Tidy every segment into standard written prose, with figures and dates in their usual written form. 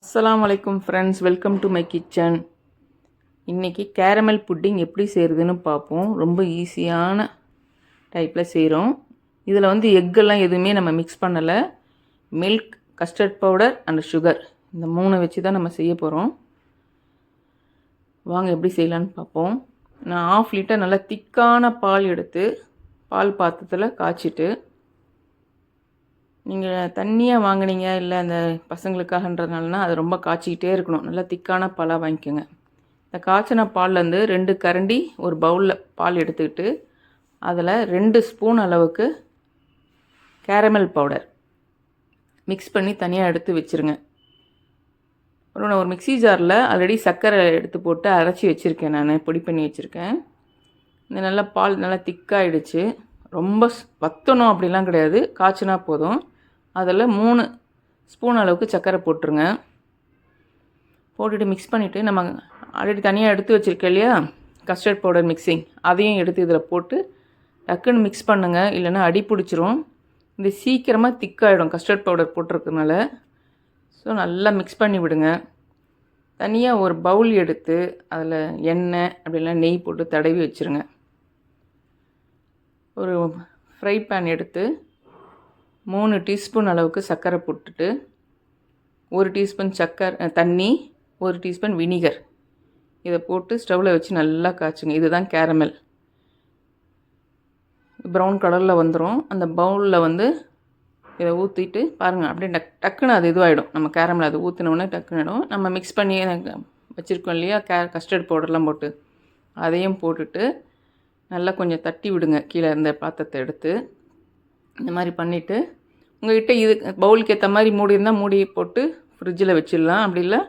அஸ்ஸலாமு அலைக்கும் friends, welcome to my kitchen. இன்றைக்கி கேரமல் புட்டிங் எப்படி செய்கிறதுன்னு பார்ப்போம். ரொம்ப ஈஸியான டைப்பில் செய்கிறோம். இதில் வந்து எக்கெல்லாம் எதுவுமே நம்ம மிக்ஸ் பண்ணலை. Milk, custard powder and sugar, இந்த 3 வச்சு தான் நம்ம செய்ய போகிறோம். வாங்க எப்படி செய்யலான்னு பார்ப்போம். நான் 1/2 லிட்டர் நல்லா திக்கான பால் எடுத்து பால் பாத்திரத்தில் காய்ச்சிட்டு, நீங்கள் தண்ணியாக வாங்கினீங்க இல்லை அந்த பசங்களுக்காகன்றதுனாலனா அது ரொம்ப காய்ச்சிக்கிட்டே இருக்கணும். நல்லா திக்கான பாலாக வாங்கிக்கோங்க. இந்த காய்ச்சின பால்லேருந்து 2 கரண்டி ஒரு பவுலில் பால் எடுத்துக்கிட்டு அதில் 2 ஸ்பூன் அளவுக்கு கேரமல் பவுடர் மிக்ஸ் பண்ணி தனியாக எடுத்து வச்சுருங்க. அப்புறம் நான் ஒரு மிக்ஸி ஜாரில் ஆல்ரெடி சர்க்கரை எடுத்து போட்டு அரைச்சி வச்சுருக்கேன். நான் பொடி பண்ணி வச்சுருக்கேன். இந்த நல்லா பால் நல்லா திக்காகிடுச்சு. ரொம்ப வற்றணும் அப்படிலாம் கிடையாது, காய்ச்சினா போதும். அதில் 3 ஸ்பூன் அளவுக்கு சர்க்கரை போட்டுருங்க. போட்டுட்டு மிக்ஸ் பண்ணிவிட்டு நம்ம ஆல்ரெடி தனியாக எடுத்து வச்சுருக்கேன் இல்லையா கஸ்டர்ட் பவுடர் மிக்சிங், அதையும் எடுத்து இதில் போட்டு டக்குன்னு மிக்ஸ் பண்ணுங்கள், இல்லைன்னா அடி பிடிச்சிரும். இது சீக்கிரமாக திக்காகிடும் கஸ்டர்ட் பவுடர் போட்டிருக்கனால. ஸோ நல்லா மிக்ஸ் பண்ணி விடுங்க. தனியாக ஒரு பவுல் எடுத்து அதில் எண்ணெய் அப்படிலாம் நெய் போட்டு தடவி வச்சுருங்க. ஒரு ஃப்ரை பேன் எடுத்து 3 டீஸ்பூன் அளவுக்கு சர்க்கரை போட்டுட்டு 1 டீஸ்பூன் தண்ணி, 1 டீஸ்பூன் வினிகர் இதை போட்டு ஸ்டவ்வில் வச்சு நல்லா காய்ச்சுங்க. இதுதான் கேரமல். ப்ரௌன் கலரில் வந்துடும். அந்த பவுலில் வந்து இதை ஊற்றிட்டு பாருங்கள், அப்படியே டக்குன்னு அது இதுவாகிடும். நம்ம கேரமல் அது ஊற்றினோடனே டக்குன்னுடும். நம்ம மிக்ஸ் பண்ணி வச்சுருக்கோம் இல்லையா கஸ்டர்ட் பவுடர்லாம் போட்டு, அதையும் போட்டுட்டு நல்லா கொஞ்சம் தட்டி விடுங்க. கீழே இருந்த பாத்திரத்தை எடுத்து இந்த மாதிரி பண்ணிவிட்டு, உங்கள்கிட்ட இது பவுலுக்கு ஏற்ற மாதிரி மூடி இருந்தால் மூடி போட்டு ஃப்ரிட்ஜில் வச்சிடலாம். அப்படி இல்லை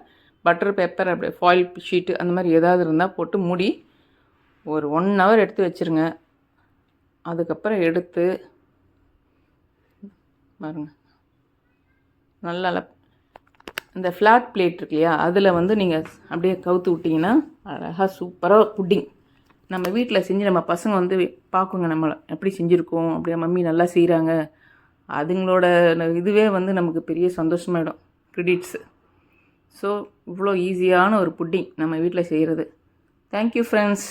பட்டர் பேப்பர், அப்படி ஃபாயில் ஷீட்டு அந்த மாதிரி ஏதாவது இருந்தால் போட்டு மூடி ஒரு 1 ஹவர் எடுத்து வச்சுருங்க. அதுக்கப்புறம் எடுத்து பாருங்கள், நல்லா இந்த ஃப்ளாட் பிளேட் இருக்கு இல்லையா, அதில் வந்து நீங்கள் அப்படியே கவுத்து விட்டிங்கன்னா அழகாக சூப்பராக புட்டிங் நம்ம வீட்டில் செஞ்சு நம்ம பசங்க வந்து பார்க்குங்க நம்மளை எப்படி செஞ்சுருக்கோம், அப்படியே மம்மி நல்லா செய்கிறாங்க. அதுங்களோட இதுவே வந்து நமக்கு பெரிய சந்தோஷமாயிடும், கிரெடிட்ஸு. ஸோ இவ்வளோ ஈஸியான ஒரு புட்டிங் நம்ம வீட்டில் செய்கிறது. Thank you friends.